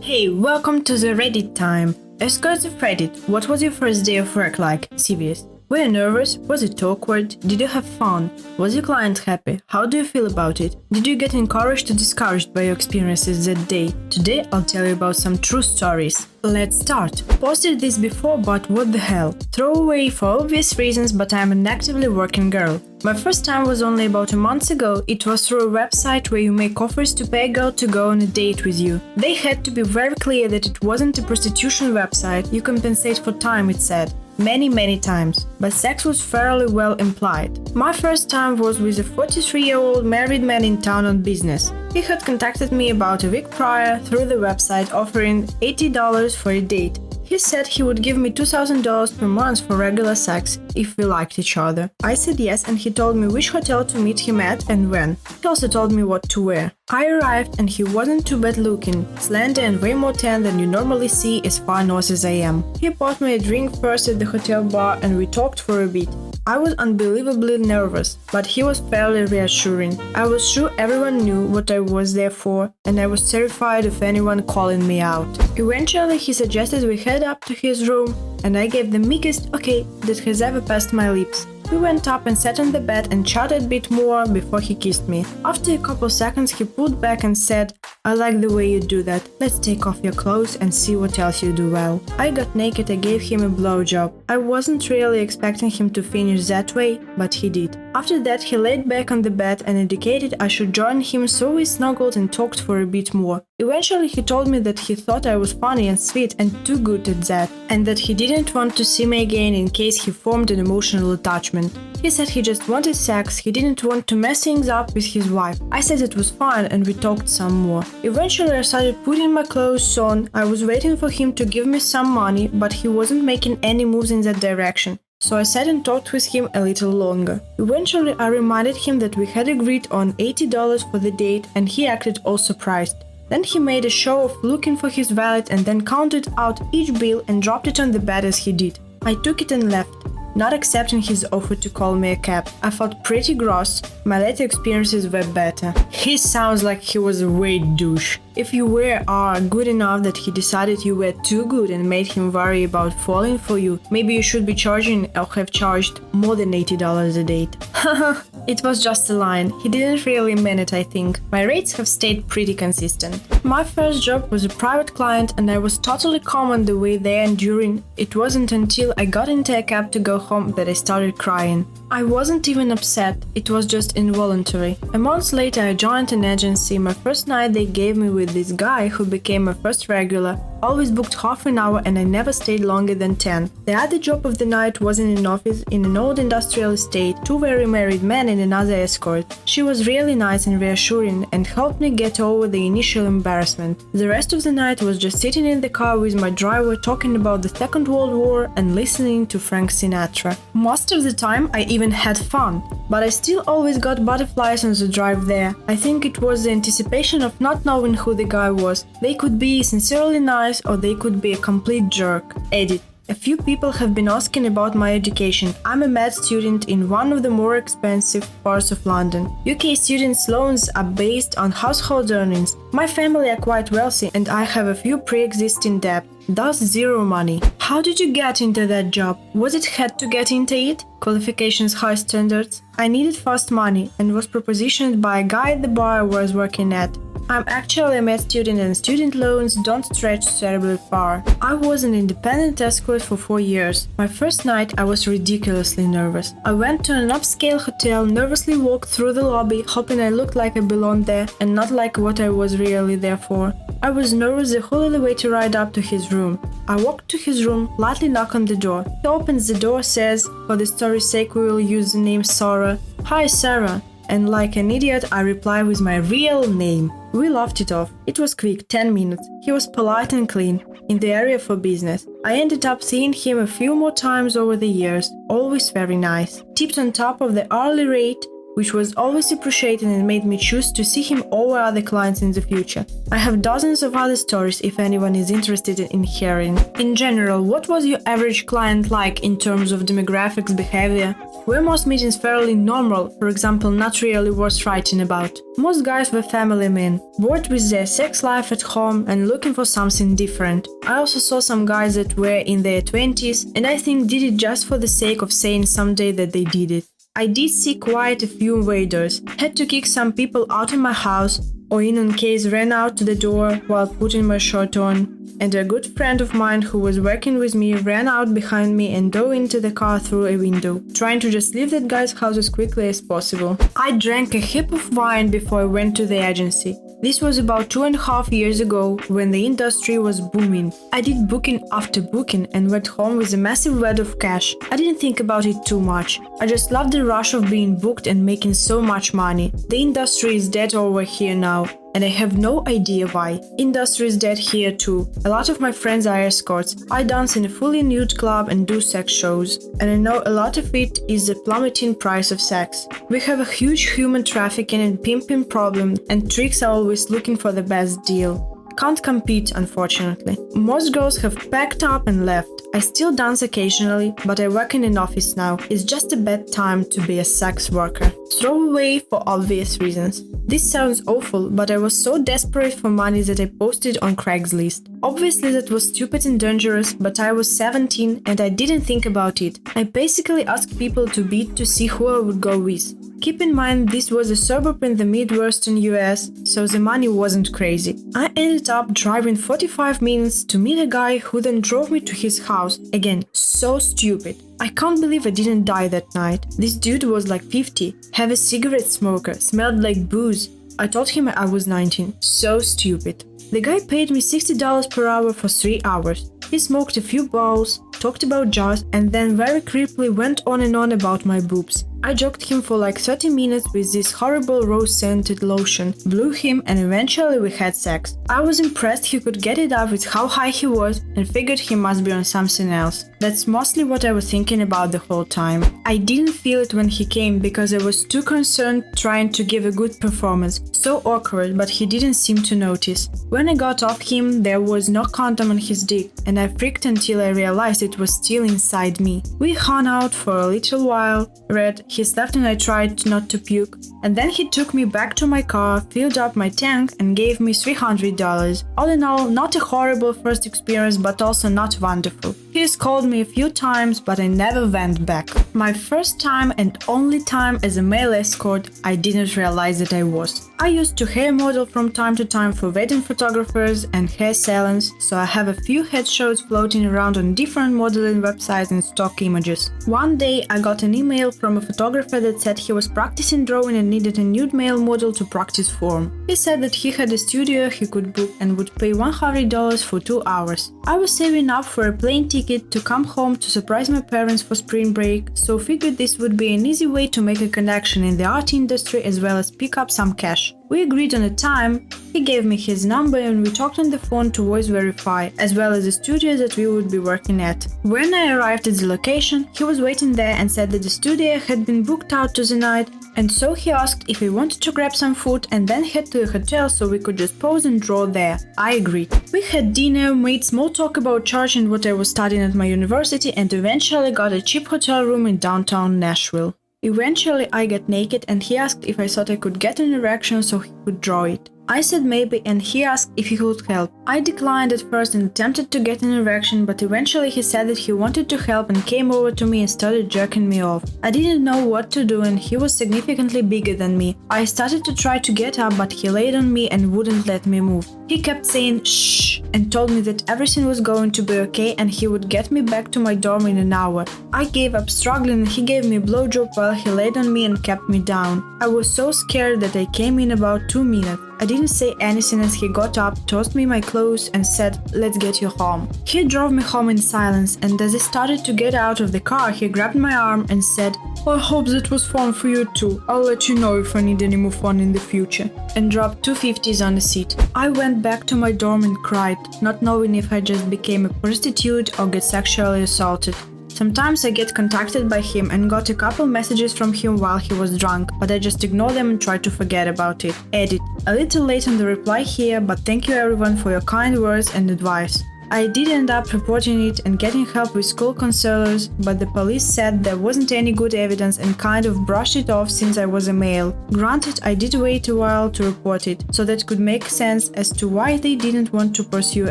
Hey, welcome to the Reddit time. Escorts of Reddit, what was your first day of work like? Serious. Were you nervous? Was it awkward? Did you have fun? Was your client happy? How do you feel about it? Did you get encouraged or discouraged by your experiences that day? Today I'll tell you about some true stories. Let's start. Posted this before, but what the hell? Throw away for obvious reasons, but I'm an actively working girl. My first time was only about a month ago. It was through a website where you make offers to pay a girl to go on a date with you. They had to be very clear that it wasn't a prostitution website. You compensate for time, it said. Many times, but sex was fairly well implied. My first time was with a 43-year-old married man in town on business. He had contacted me about a week prior through the website offering $80 for a date. He said he would give me $2,000 per month for regular sex if we liked each other. I said yes, and he told me which hotel to meet him at and when. He also told me what to wear. I arrived and he wasn't too bad looking, slender and way more tan than you normally see as far north as I am. He bought me a drink first at the hotel bar and we talked for a bit. I was unbelievably nervous, but he was fairly reassuring. I was sure everyone knew what I was there for, and I was terrified of anyone calling me out. Eventually, he suggested we head up to his room, and I gave the meekest okay that has ever passed my lips. We went up and sat on the bed and chatted a bit more before he kissed me. After a couple seconds, he pulled back and said, "I like the way you do that. Let's take off your clothes and see what else you do well." I got naked and gave him a blowjob. I wasn't really expecting him to finish that way, but he did. After that, he laid back on the bed and indicated I should join him, so we snuggled and talked for a bit more. Eventually, he told me that he thought I was funny and sweet and too good at that, and that he didn't want to see me again in case he formed an emotional attachment. He said he just wanted sex, he didn't want to mess things up with his wife. I said it was fine and we talked some more. Eventually I started putting my clothes on. I was waiting for him to give me some money, but he wasn't making any moves in that direction. So I sat and talked with him a little longer. Eventually I reminded him that we had agreed on $80 for the date and he acted all surprised. Then he made a show of looking for his wallet and then counted out each bill and dropped it on the bed as he did. I took it and left, not accepting his offer to call me a cab. I felt pretty gross. My later experiences were better. He sounds like he was a way douche. If you are good enough that he decided you were too good and made him worry about falling for you, maybe you should be charging or have charged more than $80 a date. Haha, it was just a line. He didn't really mean it, I think. My rates have stayed pretty consistent. My first job was a private client and I was totally calm on the way there and during. It wasn't until I got into a cab to go home that I started crying. I wasn't even upset, it was just involuntary. A month later I joined an agency. My first night they gave me with this guy who became my first regular. Always booked half an hour and I never stayed longer than 10. The other job of the night was in an office in an old industrial estate, two very married men and another escort. She was really nice and reassuring and helped me get over the initial embarrassment. The rest of the night was just sitting in the car with my driver talking about the Second World War and listening to Frank Sinatra. Most of the time I even had fun, but I still always got butterflies on the drive there. I think it was the anticipation of not knowing who the guy was. They could be sincerely nice or they could be a complete jerk. Edit. A few people have been asking about my education. I'm a med student in one of the more expensive parts of London. UK students' loans are based on household earnings. My family are quite wealthy and I have a few pre-existing debt, thus zero money. How did you get into that job? Was it hard to get into it? Qualifications, high standards? I needed fast money and was propositioned by a guy at the bar I was working at. I'm actually a med student and student loans don't stretch terribly far. I was an independent escort for 4 years. My first night I was ridiculously nervous. I went to an upscale hotel, nervously walked through the lobby, hoping I looked like I belonged there and not like what I was really there for. I was nervous the whole way to ride up to his room. I walked to his room, lightly knock on the door. He opens the door, says, for the story's sake we will use the name Sarah. "Hi Sarah." And like an idiot, I reply with my real name. We laughed it off. It was quick, 10 minutes. He was polite and clean, in the area for business. I ended up seeing him a few more times over the years, always very nice. Tipped on top of the hourly rate, which was always appreciated and made me choose to see him over other clients in the future. I have dozens of other stories if anyone is interested in hearing. In general, what was your average client like in terms of demographics, behavior? Were most meetings fairly normal, for example, not really worth writing about? Most guys were family men, bored with their sex life at home and looking for something different. I also saw some guys that were in their 20s and I think did it just for the sake of saying someday that they did it. I did see quite a few invaders, had to kick some people out of my house, or in case ran out to the door while putting my shirt on, and a good friend of mine who was working with me ran out behind me and dove into the car through a window, trying to just leave that guy's house as quickly as possible. I drank a heap of wine before I went to the agency. This was about 2.5 years ago, when the industry was booming. I did booking after booking and went home with a massive wad of cash. I didn't think about it too much. I just loved the rush of being booked and making so much money. The industry is dead over here now, and I have no idea why. Industry is dead here too. A lot of my friends are escorts. I dance in a fully nude club and do sex shows. And I know a lot of it is the plummeting price of sex. We have a huge human trafficking and pimping problem, and tricks are always looking for the best deal. Can't compete, unfortunately. Most girls have packed up and left. I still dance occasionally, but I work in an office now. It's just a bad time to be a sex worker. Throw away for obvious reasons. This sounds awful, but I was so desperate for money that I posted on Craigslist. Obviously that was stupid and dangerous, but I was 17 and I didn't think about it. I basically asked people to bid to see who I would go with. Keep in mind this was a suburb in the Midwestern US, so the money wasn't crazy. I ended up driving 45 minutes to meet a guy who then drove me to his house. Again, so stupid. I can't believe I didn't die that night. This dude was like 50, heavy cigarette smoker, smelled like booze. I told him I was 19. So stupid. The guy paid me $60 per hour for 3 hours. He smoked a few bowls, talked about jazz, and then very creepily went on and on about my boobs. I joked him for like 30 minutes with this horrible rose-scented lotion, blew him, and eventually we had sex. I was impressed he could get it up with how high he was and figured he must be on something else. That's mostly what I was thinking about the whole time. I didn't feel it when he came because I was too concerned trying to give a good performance. So awkward, but he didn't seem to notice. When I got off him, there was no condom on his dick, and I freaked until I realized it was still inside me. We hung out for a little while, read. He slept and I tried not to puke, and then he took me back to my car, filled up my tank and gave me $300. All in all, not a horrible first experience, but also not wonderful. He has called me a few times, but I never went back. My first time and only time as a male escort, I didn't realize that I was. I used to hair model from time to time for wedding photographers and hair salons, so I have a few headshots floating around on different modeling websites and stock images. One day I got an email from a photographer that said he was practicing drawing and needed a nude male model to practice for. He said that he had a studio he could book and would pay $100 for 2 hours. I was saving up for a plane ticket to come home to surprise my parents for spring break, so figured this would be an easy way to make a connection in the art industry as well as pick up some cash. We agreed on a time, he gave me his number and we talked on the phone to voice verify, as well as the studio that we would be working at. When I arrived at the location, he was waiting there and said that the studio had been booked out to the night, and so he asked if we wanted to grab some food and then head to a hotel so we could just pose and draw there. I agreed. We had dinner, made small talk about church and what I was studying at my university, and eventually got a cheap hotel room in downtown Nashville. Eventually I got naked and he asked if I thought I could get an erection so he could draw it. I said maybe and he asked if he could help. I declined at first and attempted to get an erection, but eventually he said that he wanted to help and came over to me and started jerking me off. I didn't know what to do and he was significantly bigger than me. I started to try to get up, but he laid on me and wouldn't let me move. He kept saying shh and told me that everything was going to be okay and he would get me back to my dorm in an hour. I gave up struggling and he gave me a blowjob while he laid on me and kept me down. I was so scared that I came in about 2 minutes. I didn't say anything as he got up, tossed me my clothes and said, "Let's get you home." He drove me home in silence, and as I started to get out of the car, he grabbed my arm and said, "I hope that was fun for you too. I'll let you know if I need any more fun in the future," and dropped 2 50s on the seat. I went back to my dorm and cried, not knowing if I just became a prostitute or get sexually assaulted. Sometimes I get contacted by him and got a couple messages from him while he was drunk, but I just ignore them and try to forget about it. Edit. A little late on the reply here, but thank you everyone for your kind words and advice. I did end up reporting it and getting help with school counselors, but the police said there wasn't any good evidence and kind of brushed it off since I was a male. Granted, I did wait a while to report it, so that could make sense as to why they didn't want to pursue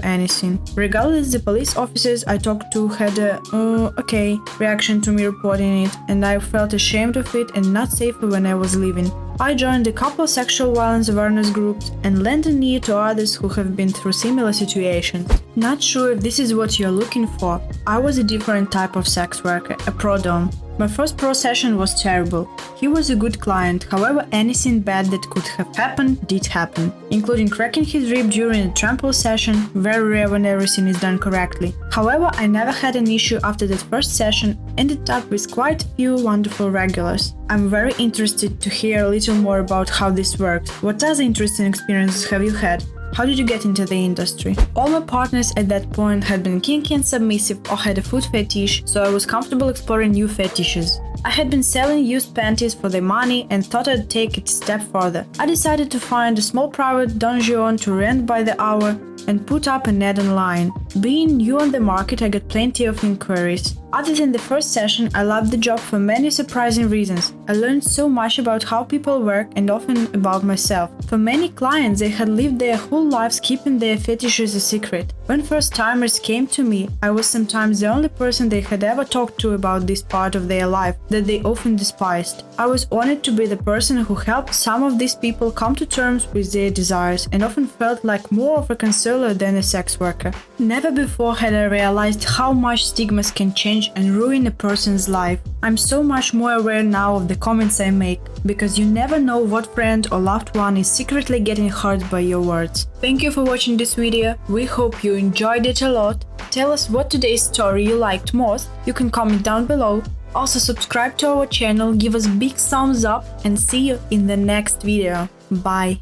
anything. Regardless, the police officers I talked to had a okay reaction to me reporting it, and I felt ashamed of it and not safer when I was leaving. I joined a couple sexual violence awareness groups and lent an ear to others who have been through similar situations. Not sure if this is what you're looking for. I was a different type of sex worker, a pro-dom. My first pro session was terrible. He was a good client, however anything bad that could have happened did happen, including cracking his rib during a trample session, very rare when everything is done correctly. However, I never had an issue after that first session, ended up with quite a few wonderful regulars. I'm very interested to hear a little more about how this works. What other interesting experiences have you had? How did you get into the industry? All my partners at that point had been kinky and submissive or had a foot fetish, so I was comfortable exploring new fetishes. I had been selling used panties for their money and thought I'd take it a step further. I decided to find a small private donjon to rent by the hour and put up an ad online. Being new on the market, I got plenty of inquiries. Other than the first session, I loved the job for many surprising reasons. I learned so much about how people work and often about myself. For many clients, they had lived their whole lives keeping their fetishes a secret. When first-timers came to me, I was sometimes the only person they had ever talked to about this part of their life that they often despised. I was honored to be the person who helped some of these people come to terms with their desires and often felt like more of a counselor than a sex worker. Never before had I realized how much stigmas can change and ruin a person's life. I'm so much more aware now of the comments I make, because you never know what friend or loved one is secretly getting hurt by your words. Thank you for watching this video. We hope you enjoyed it a lot. Tell us what today's story you liked most. You can comment down below. Also subscribe to our channel, give us big thumbs up, and see you in the next video. Bye!